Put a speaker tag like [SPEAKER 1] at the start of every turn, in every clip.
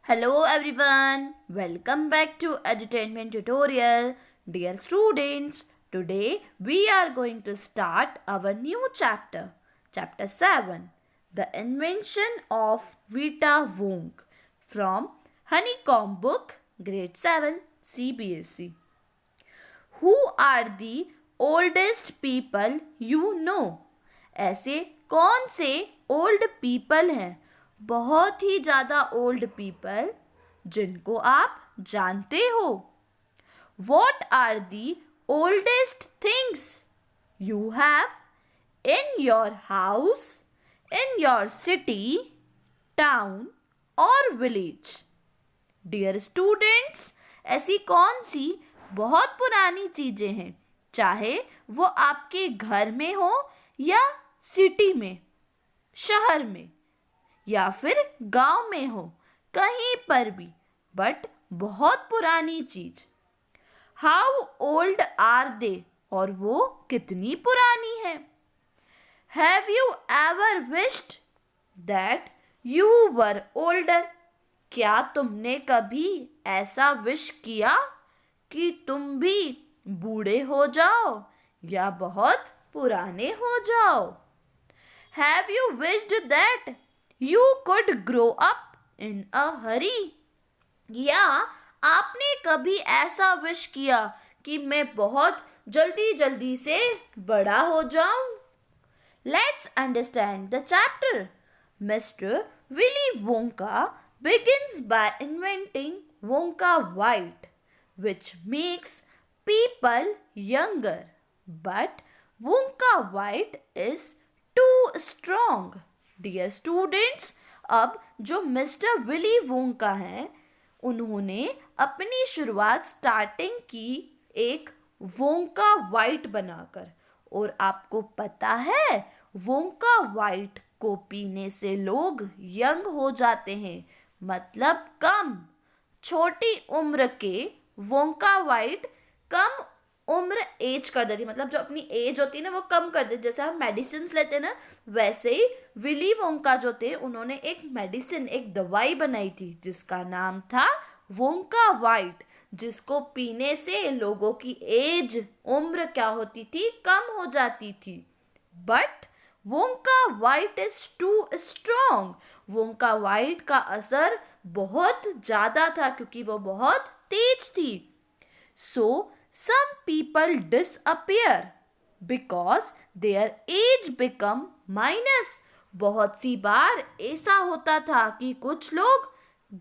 [SPEAKER 1] Hello everyone, welcome back to Edutainment Tutorial. Dear students, today we are going to start our new chapter, Chapter 7, The Invention of Vita Wong from Honeycomb Book, Grade 7, CBSE. Who are the oldest people you know? ऐसे कौन से old people हैं, बहुत ही ज़्यादा old people जिनको आप जानते हो? What are the oldest things you have in your house, in your city, town और विलेज? डियर स्टूडेंट्स, ऐसी कौन सी बहुत पुरानी चीज़ें हैं, चाहे वो आपके घर में हो या सिटी में, शहर में या फिर गांव में हो, कहीं पर भी, बट बहुत पुरानी चीज? हाउ ओल्ड आर दे, और वो कितनी पुरानी है? Have you ever wished that you were older? क्या तुमने कभी ऐसा विश किया कि तुम भी बूढ़े हो जाओ या बहुत पुराने हो जाओ? Have you wished that you could grow up in a hurry? या आपने कभी ऐसा विश किया कि मैं बहुत जल्दी जल्दी से बड़ा हो जाऊं? Let's understand the chapter. Mr. Willy Wonka begins by inventing Wonka White, which makes people younger. But Wonka White is too strong. Dear students, अब जो मिस्टर विली वोंका हैं, उन्होंने अपनी शुरुआत स्टार्टिंग की एक वोंका वाइट बनाकर। और आपको पता है, वोंका वाइट को पीने से लोग यंग हो जाते हैं, मतलब कम, छोटी उम्र के वोंका वाइट कम उम्र एज कर देती, मतलब जो अपनी एज होती है ना वो कम कर देती। जैसे हम मेडिसिन लेते हैं ना, वैसे ही विली वोंका जो थे, उन्होंने एक मेडिसिन, एक दवाई बनाई थी जिसका नाम था वोंका वाइट, जिसको पीने से लोगों की एज, उम्र क्या होती थी, कम हो जाती थी। But Wonka white is too strong. Wonka white का असर बहुत ज़्यादा था क्योंकि वो बहुत तेज थी। सो some people disappear because their age become minus. बहुत सी बार ऐसा होता था कि कुछ लोग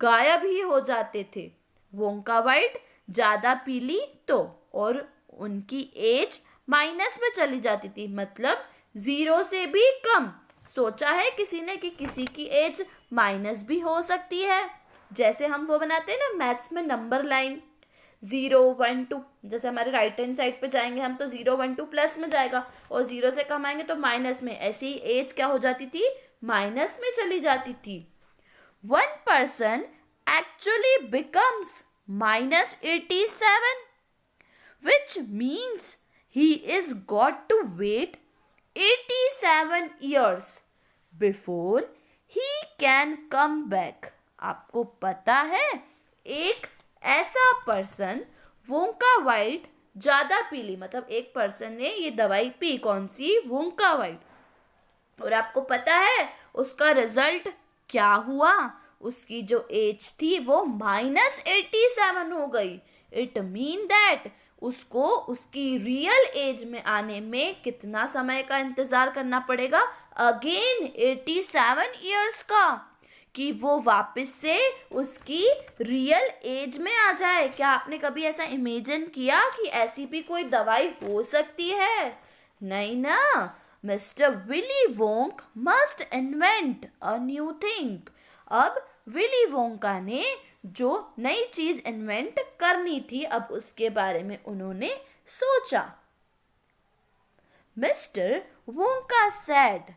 [SPEAKER 1] गायब ही हो जाते थे, वोंका वाइट ज़्यादा पी ली तो, और उनकी एज माइनस में चली जाती थी, मतलब 0 से भी कम। सोचा है किसी ने कि किसी की एज माइनस भी हो सकती है? जैसे हम वो बनाते हैं ना मैथ्स में नंबर लाइन, 0, 1, 2, जैसे हमारे राइट हैंड साइड पे जाएंगे हम तो 0, 1, 2 प्लस में जाएगा, और 0 से कम आएंगे तो माइनस में। ऐसी ही एज क्या हो जाती थी, माइनस में चली जाती थी। 1 person actually becomes -87, which means he is got to wait 87 years before he can come back. आपको पता है, एक ऐसा पर्सन वोंका वाइट ज़्यादा पी ली, मतलब एक पर्सन ने ये दवाई पी, कौन सी, वोंका वाइट, और आपको पता है उसका रिजल्ट क्या हुआ? उसकी जो एज थी वो -87 हो गई। इट मीन दैट उसको उसकी रियल एज में आने में कितना समय का इंतज़ार करना पड़ेगा? अगेन 87 ईयर्स का, कि वो वापस से उसकी रियल एज में आ जाए। क्या आपने कभी ऐसा इमेजिन किया कि ऐसी भी कोई दवाई हो सकती है? नहीं ना। Mister Willy Wonka must invent a new thing. अब विली वोंका ने जो नई चीज इन्वेंट करनी थी, अब उसके बारे में उन्होंने सोचा। Mister Wonka said,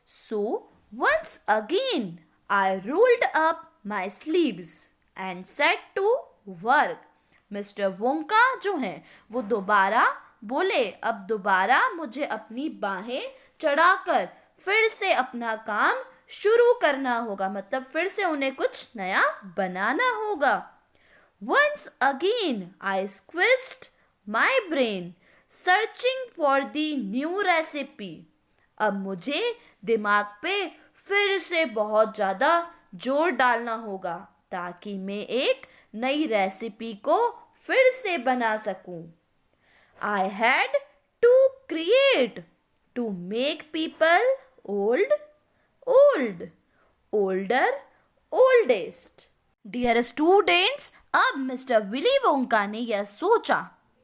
[SPEAKER 1] so once again I rolled up my sleeves and set to work. Mister Wonka जो हैं वो दोबारा बोले, अब दोबारा मुझे अपनी बाहें चढ़ाकर फिर से अपना काम शुरू करना होगा, मतलब फिर से उन्हें कुछ नया बनाना होगा. Once again I squeezed my brain searching for the new recipe. अब मुझे दिमाग पे फिर से बहुत ज़्यादा जोर डालना होगा ताकि मैं एक नई रेसिपी को फिर से बना सकूं. I had to create to make people old, old, older, oldest. Dear students, अब मिस्टर विली वोंका ने यह सोचा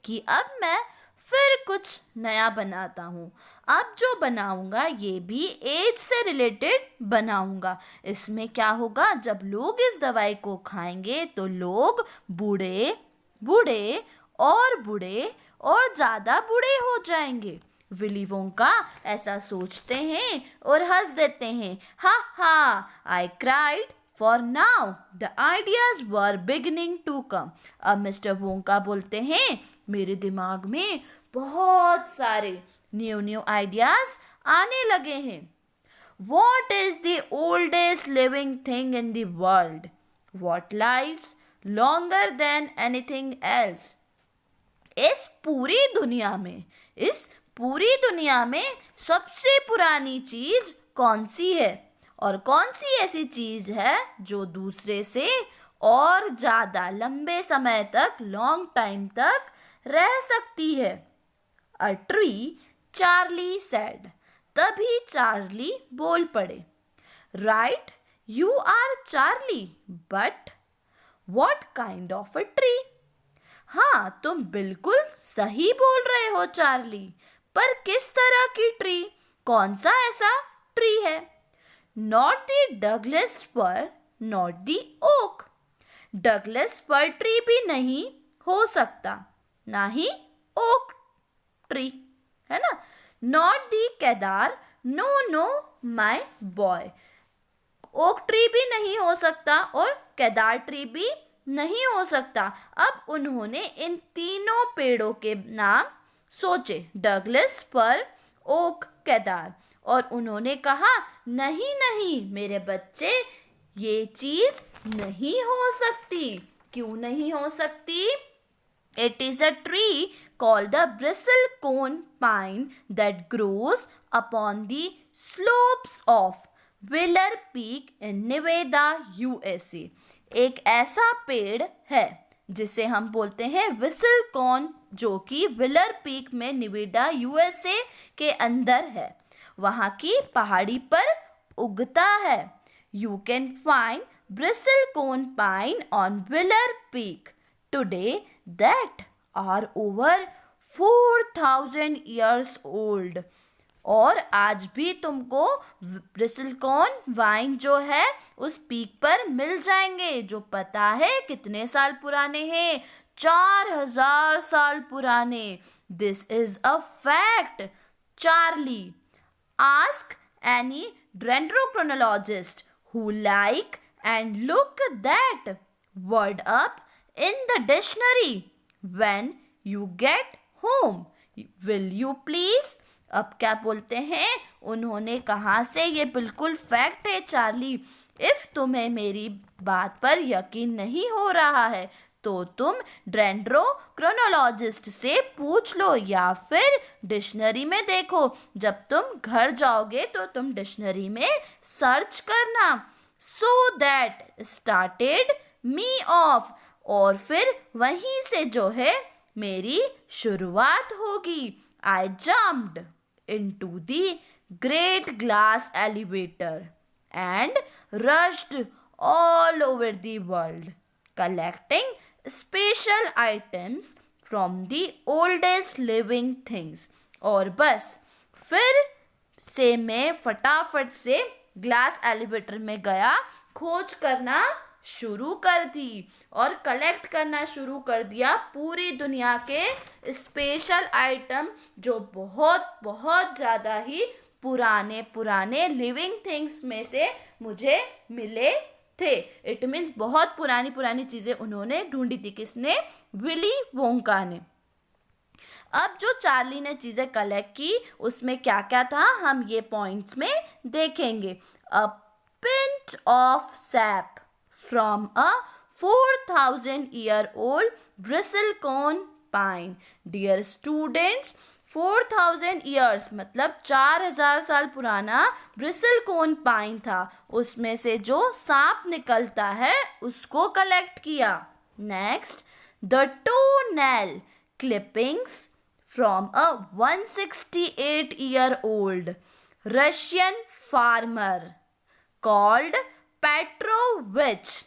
[SPEAKER 1] कि अब मैं फिर कुछ नया बनाता हूँ. अब जो बनाऊंगा ये भी एज से रिलेटेड बनाऊंगा. इसमें क्या होगा, जब लोग इस दवाई को खाएंगे तो लोग बूढ़े बूढ़े और बूढ़े और ज़्यादा बूढ़े हो जाएंगे. विली वोंका ऐसा सोचते हैं और हंस देते हैं. हा हा, I cried. For now, the ideas were beginning to come. अब मिस्टर वोंका बोलते हैं, मेरे दिमाग में बहुत सारे न्यू आइडियाज आने लगे हैं. What is the oldest living thing in the world? What lives longer than anything else? इस पूरी दुनिया में सबसे पुरानी चीज कौन सी है, और कौन सी ऐसी चीज है जो दूसरे से और ज्यादा लंबे समय तक, लॉन्ग टाइम तक रह सकती है. A tree, Charlie said. तभी चार्ली बोल पड़े. Right, you are Charlie, but what kind of a tree? हाँ, तुम बिल्कुल सही बोल रहे हो चार्ली, पर किस तरह की ट्री? कौन सा ऐसा ट्री है? Not the Douglas fir, not the oak. Douglas for tree भी नहीं हो सकता, ना ही ओक ट्री, है ना. Not the Kedar, no no my boy. Oak tree भी नहीं हो सकता और केदार ट्री भी नहीं हो सकता. अब उन्होंने इन तीनों पेड़ों के नाम सोचे, डगलस फर, ओक, केदार, और उन्होंने कहा, नहीं नहीं मेरे बच्चे, ये चीज नहीं हो सकती. क्यों नहीं हो सकती? It is a tree called the bristlecone pine that grows upon the slopes of Wheeler Peak in Nevada, USA. एक ऐसा पेड़ है जिसे हम बोलते हैं ब्रिसलकोन, जो कि व्हीलर पीक में निवेडा, यूएसए के अंदर है. वहाँ की पहाड़ी पर उगता है. You can find bristlecone pine on Wheeler Peak today that are over 4,000 years old. और आज भी तुमको ब्रिसलकोन वाइन जो है उस पीक पर मिल जाएंगे, जो पता है कितने साल पुराने हैं? 4,000 साल पुराने. This is a fact. Charlie, ask any dendrochronologist who like and look that word up in the dictionary when you get home. Will you please? अब क्या बोलते हैं उन्होंने, कहाँ से? ये बिल्कुल फैक्ट है चार्ली. इफ तुम्हें मेरी बात पर यकीन नहीं हो रहा है तो तुम डेंड्रोक्रोनोलॉजिस्ट से पूछ लो या फिर डिक्शनरी में देखो. जब तुम घर जाओगे तो तुम डिक्शनरी में सर्च करना. So that started me of. और फिर वहीं से जो है मेरी शुरुआत होगी. आई jumped into the great glass elevator and rushed all over the world, collecting special items from the oldest living things. और बस फिर से मैं फटाफट से ग्लास एलिवेटर में गया, खोज करना शुरू कर दी और कलेक्ट करना शुरू कर दिया पूरी दुनिया के स्पेशल आइटम जो बहुत बहुत ज़्यादा ही पुराने लिविंग थिंग्स में से मुझे मिले थे. इट मीन्स बहुत पुरानी चीज़ें उन्होंने ढूंढी थी. किसने? विली वोंका ने. अब जो चार्ली ने चीज़ें कलेक्ट की उसमें क्या क्या था हम ये पॉइंट्स में देखेंगे. अब pint of sap from a 4000-year-old bristlecone pine. Dear students, 4000 years मतलब 4000 साल पुराना ब्रिसलकोन पाइन था. उसमें से जो सांप निकलता है उसको कलेक्ट किया. Next, the toenail clippings from a 168-year-old Russian farmer called Petrovich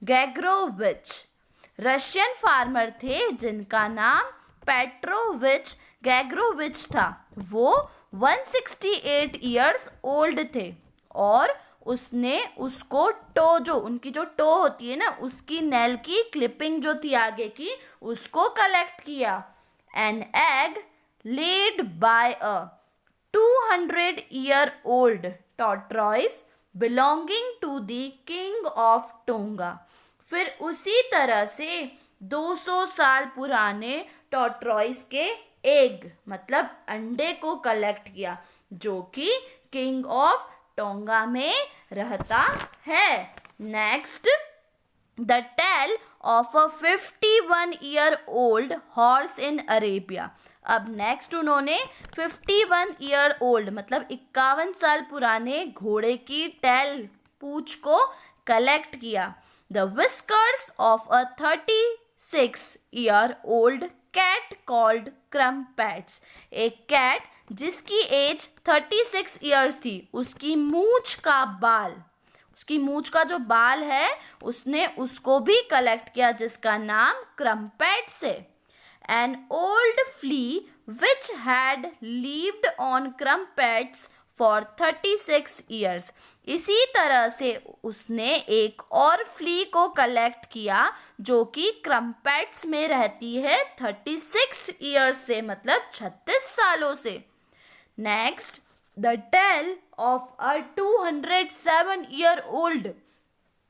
[SPEAKER 1] Gregorowitch. Russian farmer थे जिनका नाम पेट्रोविच गैग्रोविच था. वो 168 इयर्स ओल्ड थे और उसने उसको उनकी जो टो होती है ना, उसकी नेल की क्लिपिंग जो थी आगे की, उसको कलेक्ट किया. An egg led by a 200-year-old tortoise belonging to the king of Tonga. फिर उसी तरह से 200 साल पुराने टॉर्टॉइस के एग मतलब अंडे को कलेक्ट किया जो कि किंग ऑफ टोंगा में रहता है. Next, the tale of a 51-year-old horse in Arabia. अब नेक्स्ट उन्होंने 51-year-old मतलब 51 साल पुराने घोड़े की टेल पूंछ को कलेक्ट किया. The whiskers of a 36-year-old cat called Crumpets. एक कैट जिसकी एज 36 years थी, उसकी मूंछ का जो बाल है उसने उसको भी कलेक्ट किया जिसका नाम क्रम्पेट्स है. An old flea which had lived on crumpets for 36 years. इसी तरह से उसने एक और फ्ली को कलेक्ट किया जो कि क्रम्पेट्स में रहती है 36 years से मतलब 36 सालों से. Next, the tale of a 207-year-old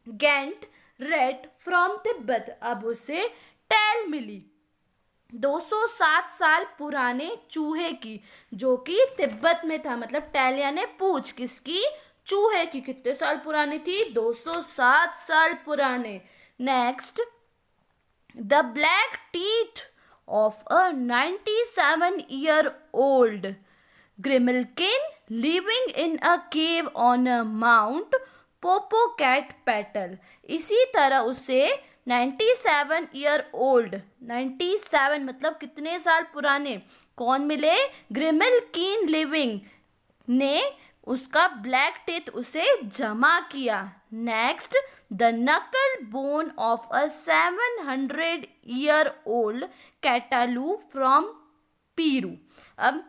[SPEAKER 1] giant rat from Tibet. अब उसे टेल मिली 207 साल पुराने चूहे की जो कि तिब्बत में था. मतलब टेल यानी पूंछ किसकी? चूहे की. कितने साल पुरानी थी? 207 साल पुराने. Next, the black teeth of a 97-year-old grimalkin living in a cave on a Mount Popocatepetl. इसी तरह उसे 97-year-old 97 मतलब कितने साल पुराने कौन मिले? ग्रिमलकिन लिविंग ने उसका ब्लैक टीथ उसे जमा किया. Next, the knuckle bone of a 700-year-old कैटालू फ्रॉम पीरू. अब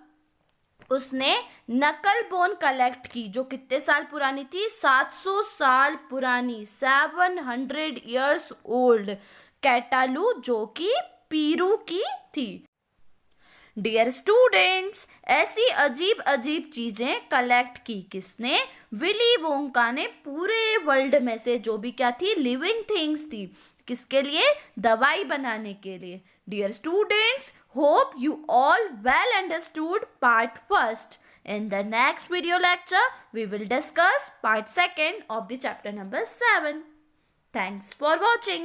[SPEAKER 1] उसने नकल बोन कलेक्ट की जो कितने साल पुरानी थी? 700 साल पुरानी 700 years old कैटालू जो कि पीरू की थी. डियर स्टूडेंट्स, ऐसी अजीब अजीब चीजें कलेक्ट की किसने? विली वोंका ने. पूरे वर्ल्ड में से जो भी क्या थी? लिविंग थिंग्स थी. किसके लिए? दवाई बनाने के लिए. Dear students, hope you all well understood part first. In the next video lecture, we will discuss part second of the chapter number 7. Thanks for watching.